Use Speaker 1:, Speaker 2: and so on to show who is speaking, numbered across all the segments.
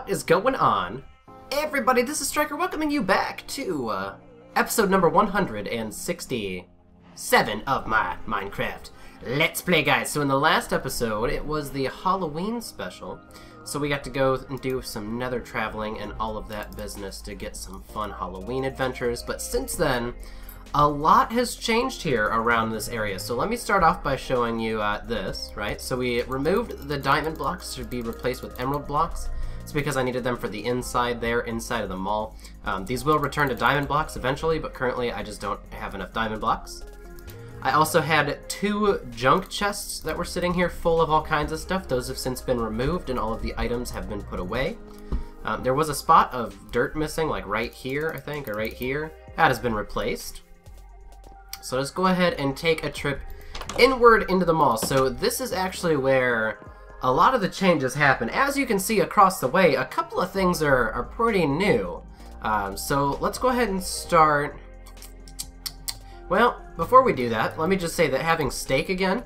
Speaker 1: What is going on? Everybody, this is Striker welcoming you back to episode number 167 of my Minecraft Let's Play, guys. So in the last episode, it was the Halloween special. So we got to go and do some nether traveling and all of that business to get some fun Halloween adventures. But since then, a lot has changed here around this area. So let me start off by showing you this, right? So we removed the diamond blocks to be replaced with emerald blocks. It's because I needed them for the inside there, inside of the mall. These will return to diamond blocks eventually, but currently I just don't have enough diamond blocks. I also had 2 junk chests that were sitting here full of all kinds of stuff. Those have since been removed and all of the items have been put away. There was a spot of dirt missing, like right here, I think, or right here. That has been replaced. So let's go ahead and take a trip inward into the mall. So this is actually where a lot of the changes happen. As you can see across the way, a couple of things are pretty new. So let's go ahead and start. Well, before we do that, let me just say that having steak again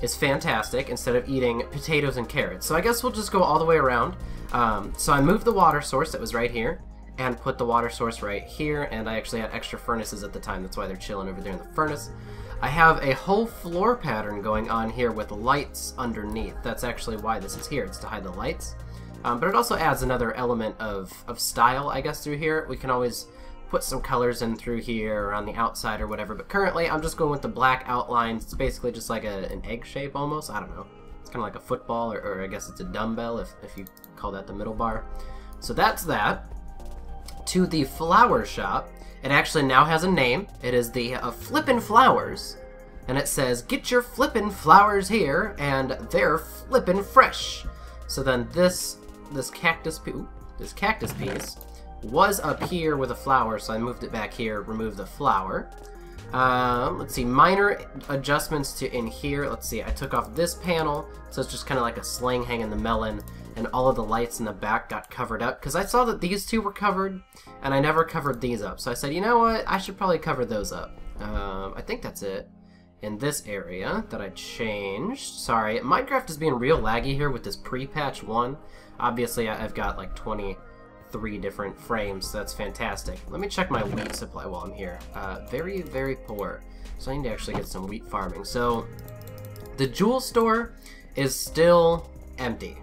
Speaker 1: is fantastic instead of eating potatoes and carrots. So I guess we'll just go all the way around. So I moved the water source that was right here and put the water source right here, and I actually had extra furnaces at the time. That's why they're chilling over there in the furnace. I have a whole floor pattern going on here with lights underneath. That's actually why this is here. It's to hide the lights. But it also adds another element of style, I guess, through here. We can always put some colors in through here or on the outside or whatever. But currently, I'm just going with the black outlines. It's basically just like an egg shape almost. I don't know. It's kind of like a football, or I guess it's a dumbbell if you call that the middle bar. So that's that. To the flower shop. It actually now has a name. It is the Flippin' Flowers, and it says, "Get your flippin' flowers here, and they're flippin' fresh." So then this cactus piece was up here with a flower, so I moved it back here, removed the flower. Let's see, minor adjustments to in here. Let's see, I took off this panel, so it's just kind of like a sling hanging the melon, and all of the lights in the back got covered up, because I saw that these two were covered, and I never covered these up. So I said, you know what, I should probably cover those up. I think that's it in this area that I changed. Sorry, Minecraft is being real laggy here with this pre-patch 1. Obviously, I've got like 23 different frames, so that's fantastic. Let me check my wheat supply while I'm here. Very, very poor. So I need to actually get some wheat farming. So the jewel store is still empty.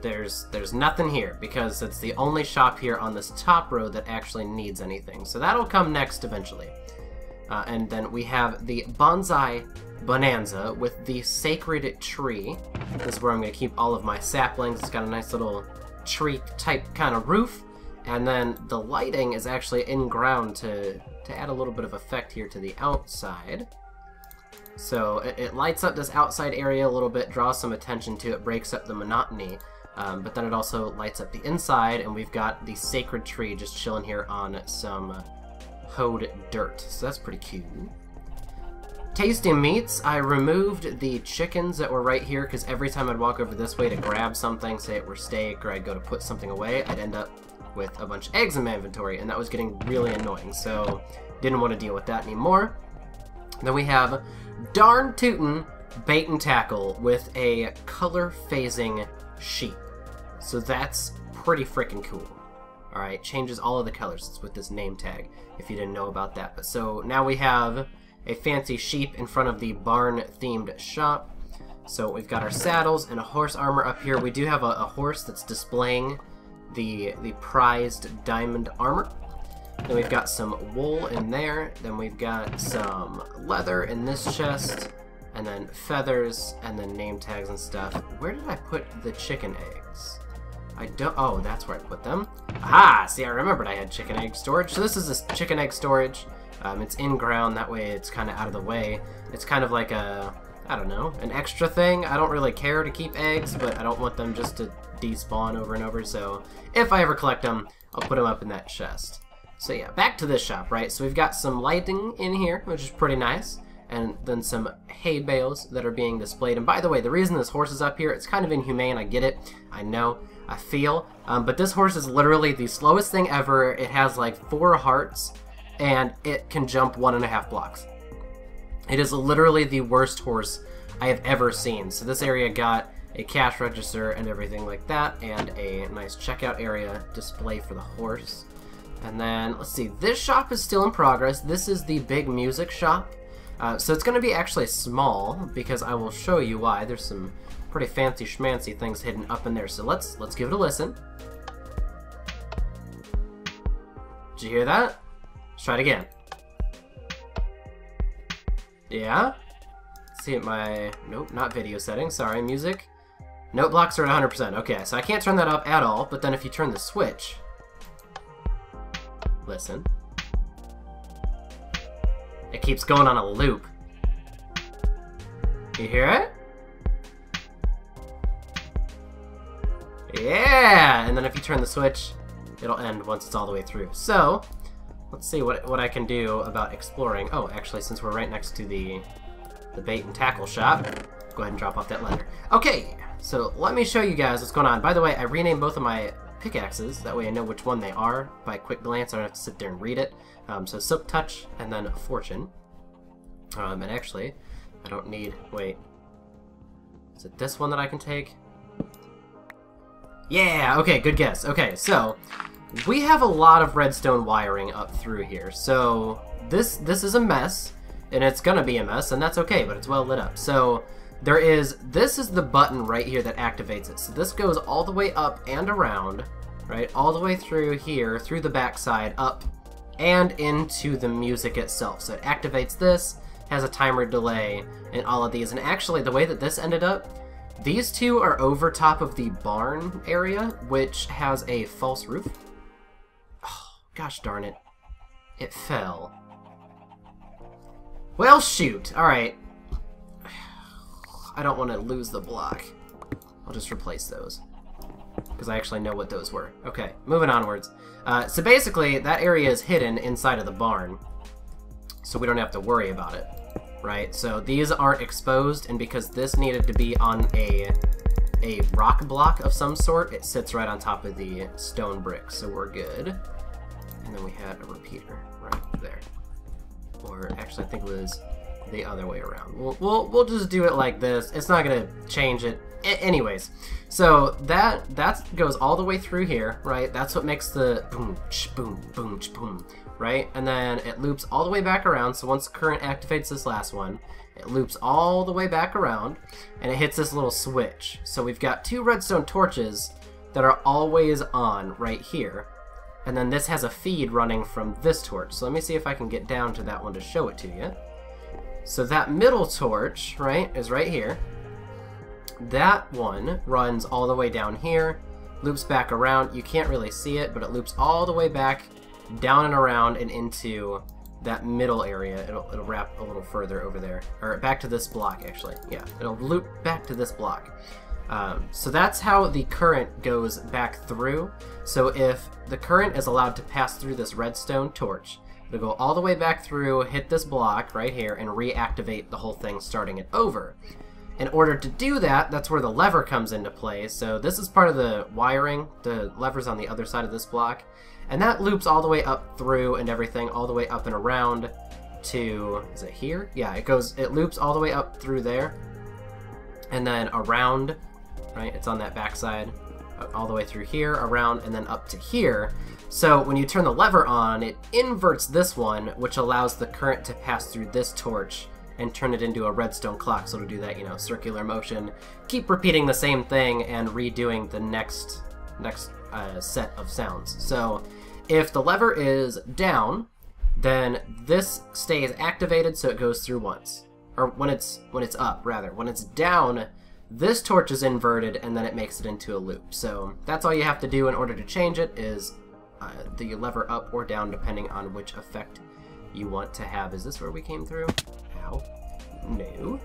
Speaker 1: There's nothing here because it's the only shop here on this top row that actually needs anything. So that'll come next eventually. And then we have the bonsai bonanza with the sacred tree. This is where I'm going to keep all of my saplings. It's got a nice little tree type kind of roof. And then the lighting is actually in ground to add a little bit of effect here to the outside. So it lights up this outside area a little bit, draws some attention to it, breaks up the monotony. But then it also lights up the inside, and we've got the sacred tree just chilling here on some hoed dirt. So that's pretty cute. Tasty meats. I removed the chickens that were right here because every time I'd walk over this way to grab something, say it were steak, or I'd go to put something away, I'd end up with a bunch of eggs in my inventory, and that was getting really annoying. So didn't want to deal with that anymore. Then we have darn tootin' bait and tackle with a color phasing sheep. So that's pretty freaking cool. Alright, changes all of the colors. It's with this name tag, if you didn't know about that. But so now we have a fancy sheep in front of the barn-themed shop. So we've got our saddles and a horse armor up here. We do have a horse that's displaying the prized diamond armor. Then we've got some wool in there. Then we've got some leather in this chest. And then feathers, and then name tags and stuff. Where did I put the chicken eggs? I don't. Oh, that's where I put them. Aha! See, I remembered I had chicken egg storage. So this is this chicken egg storage. It's in ground. That way, it's kind of out of the way. It's kind of like a, I don't know, an extra thing. I don't really care to keep eggs, but I don't want them just to despawn over and over. So if I ever collect them, I'll put them up in that chest. So yeah, back to this shop, right? So we've got some lighting in here, which is pretty nice. And then some hay bales that are being displayed. And by the way, the reason this horse is up here, it's kind of inhumane, I get it, I know, I feel, but this horse is literally the slowest thing ever. It has like 4 hearts, and it can jump 1.5 blocks. It is literally the worst horse I have ever seen. So this area got a cash register and everything like that, and a nice checkout area display for the horse. And then, let's see, this shop is still in progress. This is the big music shop. So it's going to be actually small, because I will show you why. There's some pretty fancy schmancy things hidden up in there. So let's give it a listen. Did you hear that? Let's try it again. Yeah? Let's see my... Nope, not video settings. Sorry, music. Note blocks are at 100%. Okay, so I can't turn that up at all, but then if you turn the switch... Listen. It keeps going on a loop. You hear it? Yeah! And then if you turn the switch, it'll end once it's all the way through. So, let's see what I can do about exploring. Oh, actually, since we're right next to the bait and tackle shop, go ahead and drop off that ladder. Okay, so let me show you guys what's going on. By the way, I renamed both of my pickaxes. That way I know which one they are by a quick glance. I don't have to sit there and read it. So Silk Touch and then Fortune. And actually, I don't need... Wait. Is it this one that I can take? Yeah! Okay, good guess. Okay, so we have a lot of redstone wiring up through here. So this is a mess, and it's gonna be a mess, and that's okay, but it's well lit up. So this is the button right here that activates it. So this goes all the way up and around, right? All the way through here, through the backside, up, and into the music itself. So it activates this, has a timer delay, and all of these. And actually, the way that this ended up, these two are over top of the barn area, which has a false roof. Oh, gosh darn it. It fell. Well, shoot. Alright. I don't want to lose the block. I'll just replace those, because I actually know what those were. Okay, moving onwards. So basically, that area is hidden inside of the barn, so we don't have to worry about it, right? So these aren't exposed, and because this needed to be on a rock block of some sort, it sits right on top of the stone brick, so we're good. And then we had a repeater right there. Or actually, I think it was the other way around. We'll just do it like this. It's not gonna change it. Anyways, so that goes all the way through here, right? That's what makes the boom, boom, boom, boom, right? And then it loops all the way back around. So once current activates this last one, it loops all the way back around, and it hits this little switch. So we've got two redstone torches that are always on right here. And then this has a feed running from this torch. So let me see if I can get down to that one to show it to you. So that middle torch, right, is right here. That one runs all the way down here, loops back around. You can't really see it, but it loops all the way back, down and around, and into that middle area. It'll wrap a little further over there, or back to this block, actually. Yeah, it'll loop back to this block. So that's how the current goes back through. So if the current is allowed to pass through this redstone torch, it'll go all the way back through, hit this block right here, and reactivate the whole thing, starting it over. In order to do that, that's where the lever comes into play. So this is part of the wiring. The lever's on the other side of this block. And that loops all the way up through and everything, all the way up and around to... Is it here? Yeah, it loops all the way up through there. And then around, right? It's on that back side. All the way through here, around, and then up to here. So when you turn the lever on, it inverts this one, which allows the current to pass through this torch and turn it into a redstone clock. So to do that, you know, circular motion, keep repeating the same thing and redoing the next set of sounds. So if the lever is down, then this stays activated, so it goes through once. Or when it's up, rather. When it's down, this torch is inverted, and then it makes it into a loop. So that's all you have to do in order to change it, is the lever up or down, depending on which effect you want to have. Is this where we came through? Ow. No.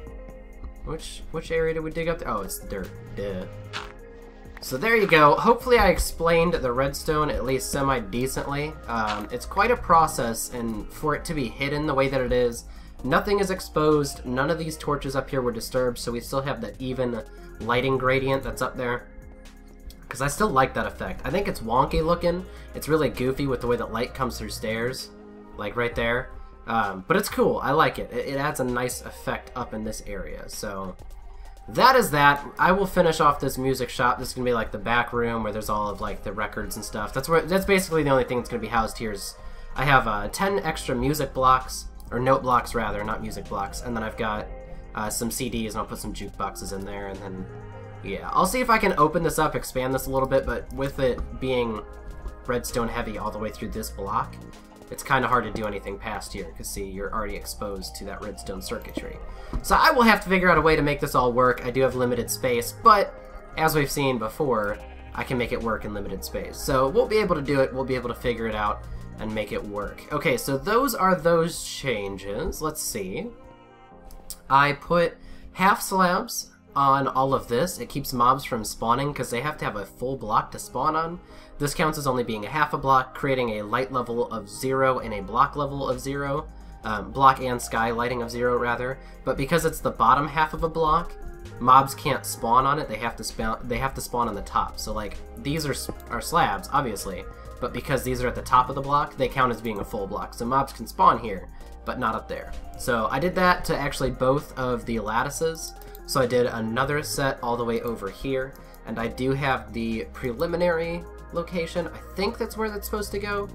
Speaker 1: Which area did we dig up there? Oh, it's the dirt. Duh. So there you go. Hopefully I explained the redstone at least semi-decently. It's quite a process, and for it to be hidden the way that it is, nothing is exposed. None of these torches up here were disturbed, so we still have that even lighting gradient that's up there. Because I still like that effect. I think it's wonky looking. It's really goofy with the way that light comes through stairs, like right there. But it's cool. I like it. It adds a nice effect up in this area. So that is that. I will finish off this music shop. This is gonna be like the back room where there's all of like the records and stuff. That's basically the only thing that's gonna be housed here. Is I have 10 extra music blocks, or note blocks rather, not music blocks, and then I've got some CDs, and I'll put some jukeboxes in there, and then yeah, I'll see if I can open this up, expand this a little bit, but with it being redstone heavy all the way through this block, it's kind of hard to do anything past here, because see, you're already exposed to that redstone circuitry. So I will have to figure out a way to make this all work. I do have limited space, but as we've seen before, I can make it work in limited space. So we'll be able to do it, we'll be able to figure it out and make it work. Okay, so those are those changes. Let's see. I put half slabs on all of this. It keeps mobs from spawning because they have to have a full block to spawn on. This counts as only being a half a block, creating a light level of 0 and a block level of 0. Block and sky lighting of 0 rather. But because it's the bottom half of a block, mobs can't spawn on it. They have to spawn on the top. So like these are slabs, obviously, but because these are at the top of the block, they count as being a full block. So mobs can spawn here, but not up there. So I did that to actually both of the lattices. So I did another set all the way over here, and I do have the preliminary location. I think that's where that's supposed to go,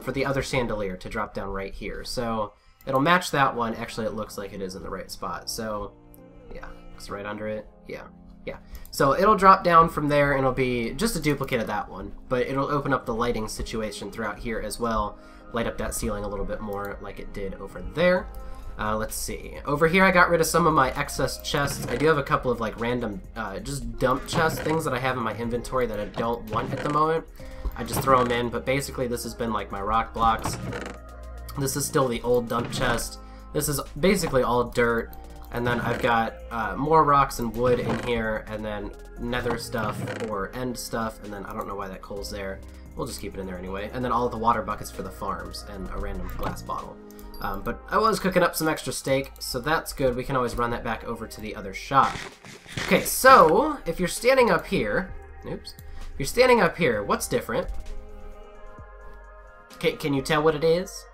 Speaker 1: for the other chandelier to drop down right here. So it'll match that one. Actually, it looks like it is in the right spot. So yeah, it's right under it. Yeah. So it'll drop down from there, and it'll be just a duplicate of that one, but it'll open up the lighting situation throughout here as well, light up that ceiling a little bit more like it did over there. Let's see. Over here I got rid of some of my excess chests. I do have a couple of like random just dump chest things that I have in my inventory that I don't want at the moment. I just throw them in, but basically this has been like my rock blocks. This is still the old dump chest. This is basically all dirt. And then I've got more rocks and wood in here, and then nether stuff or end stuff, and then I don't know why that coal's there. We'll just keep it in there anyway. And then all of the water buckets for the farms and a random glass bottle. But I was cooking up some extra steak, so that's good. We can always run that back over to the other shop. Okay, so if you're standing up here, oops, if you're standing up here, what's different? Okay, can you tell what it is?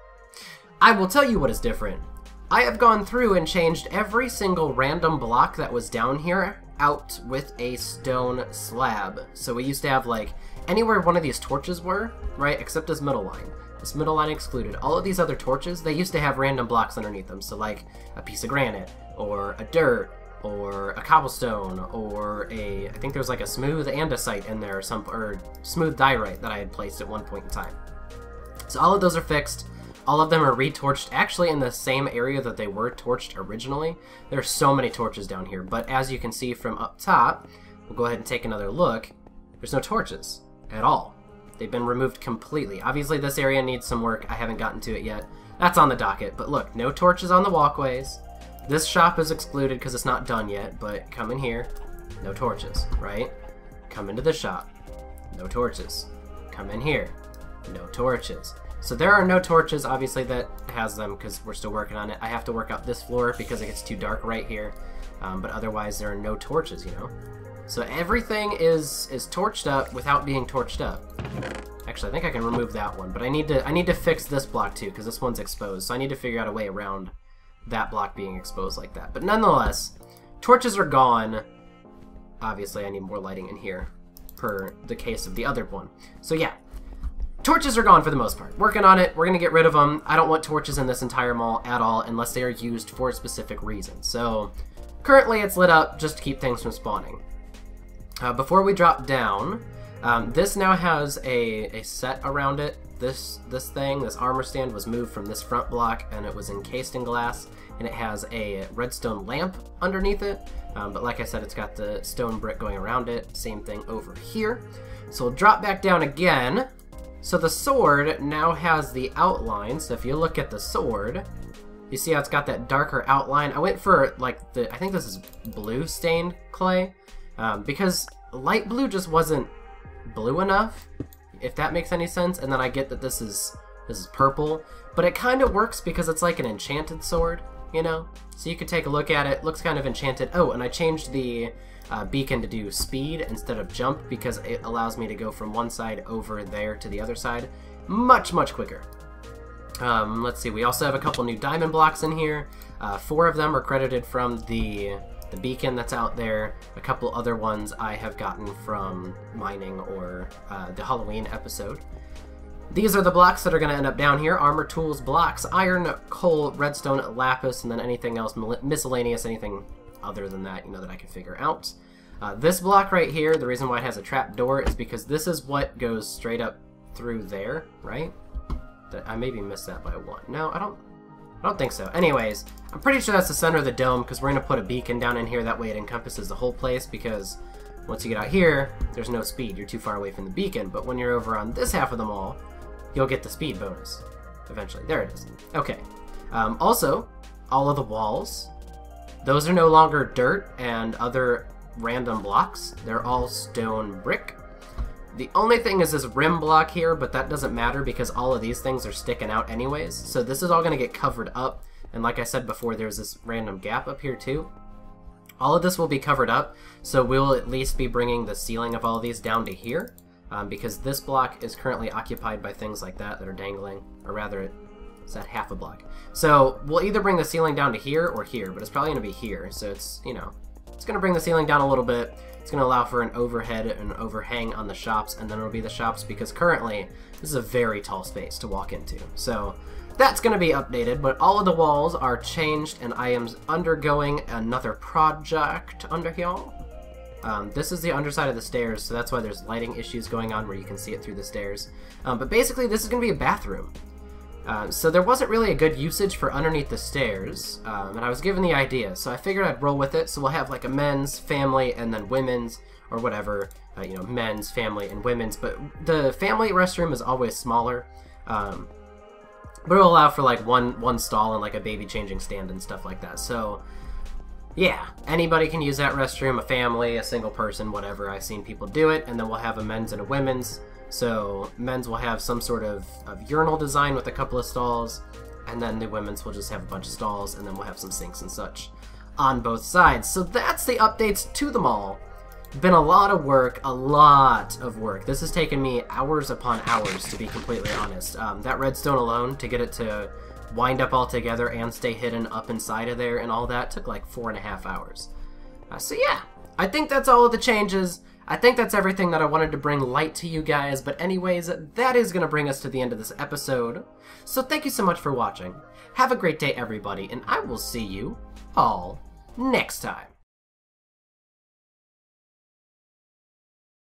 Speaker 1: I will tell you what is different. I have gone through and changed every single random block that was down here out with a stone slab. So we used to have like anywhere one of these torches were, right, except this middle line. This middle line excluded. All of these other torches, they used to have random blocks underneath them. So like a piece of granite, or a dirt, or a cobblestone, or a, I think there's like a smooth andesite in there, or smooth diorite that I had placed at one point in time. So all of those are fixed. All of them are retorched, actually in the same area that they were torched originally. There are so many torches down here, but as you can see from up top, we'll go ahead and take another look. There's no torches at all. They've been removed completely. Obviously this area needs some work. I haven't gotten to it yet. That's on the docket, but look, no torches on the walkways. This shop is excluded because it's not done yet, but come in here, no torches, right? Come into the shop, no torches. Come in here, no torches. So there are no torches. Obviously that has them because we're still working on it. I have to work out this floor because it gets too dark right here, but otherwise there are no torches, you know? So everything is torched up without being torched up. Actually, I think I can remove that one, but I need to fix this block too because this one's exposed. So I need to figure out a way around that block being exposed like that. But nonetheless, torches are gone. Obviously, I need more lighting in here per the case of the other one. So yeah, torches are gone for the most part. Working on it. We're gonna get rid of them. I don't want torches in this entire mall at all unless they are used for a specific reason. So currently, it's lit up just to keep things from spawning. Before we drop down, this now has a set around it. This armor stand was moved from this front block, and it was encased in glass, and it has a redstone lamp underneath it. But like I said, it's got the stone brick going around it. Same thing over here. So we'll drop back down again. So the sword now has the outline. So if you look at the sword, you see how it's got that darker outline. I went for like I think this is blue stained clay. Because light blue just wasn't blue enough, if that makes any sense. And then I get that this is purple, but it kind of works because it's like an enchanted sword, you know? So you could take a look at it. Looks kind of enchanted. Oh, and I changed the beacon to do speed instead of jump because it allows me to go from one side over there to the other side much quicker. Let's see, we also have a couple new diamond blocks in here. 4 of them are credited from the the beacon that's out there. A couple other ones I have gotten from mining or the Halloween episode. These are the blocks that are going to end up down here. Armor, tools, blocks, iron, coal, redstone, lapis, and then anything else miscellaneous, anything other than that, you know, that I can figure out. This block right here, the reason why it has a trap door is because this is what goes straight up through there, right? I maybe missed that by one. No, I don't think so. Anyways, I'm pretty sure that's the center of the dome because we're going to put a beacon down in here. That way it encompasses the whole place because once you get out here, there's no speed. You're too far away from the beacon. But when you're over on this half of the mall, you'll get the speed bonus eventually. There it is. Okay. Also, all of the walls, those are no longer dirt and other random blocks. They're all stone brick. The only thing is this rim block here, but that doesn't matter because all of these things are sticking out anyways. So this is all going to get covered up. And like I said before, there's this random gap up here too. All of this will be covered up, so we'll at least be bringing the ceiling of all of these down to here. Because this block is currently occupied by things like that are dangling, or rather, it's at half a block. So we'll either bring the ceiling down to here or here, but it's probably going to be here. So it's, you know, it's going to bring the ceiling down a little bit. It's going to allow for an overhead and overhang on the shops, and then it'll be the shops because currently this is a very tall space to walk into. So that's going to be updated, but all of the walls are changed, and I am undergoing another project under here. This is the underside of the stairs, so that's why there's lighting issues going on where you can see it through the stairs. But basically, this is going to be a bathroom. So there wasn't really a good usage for underneath the stairs, and I was given the idea, so I figured I'd roll with it. So we'll have like a men's, family, and then women's, or whatever, you know, men's, family, and women's. But the family restroom is always smaller, but it'll allow for like one stall and like a baby changing stand and stuff like that. So yeah, anybody can use that restroom, a family, a single person, whatever. I've seen people do it, and then we'll have a men's and a women's. So men's will have some sort of urinal design with a couple of stalls, and then the women's will just have a bunch of stalls, and then we'll have some sinks and such on both sides. So that's the updates to the mall. Been a lot of work, This has taken me hours upon hours, to be completely honest. That redstone alone, to get it to wind up all together and stay hidden up inside of there and all that, took like 4.5 hours. So yeah, I think that's all of the changes. I think that's everything that I wanted to bring light to you guys, but anyways, that is going to bring us to the end of this episode. So thank you so much for watching. Have a great day, everybody, and I will see you all next time.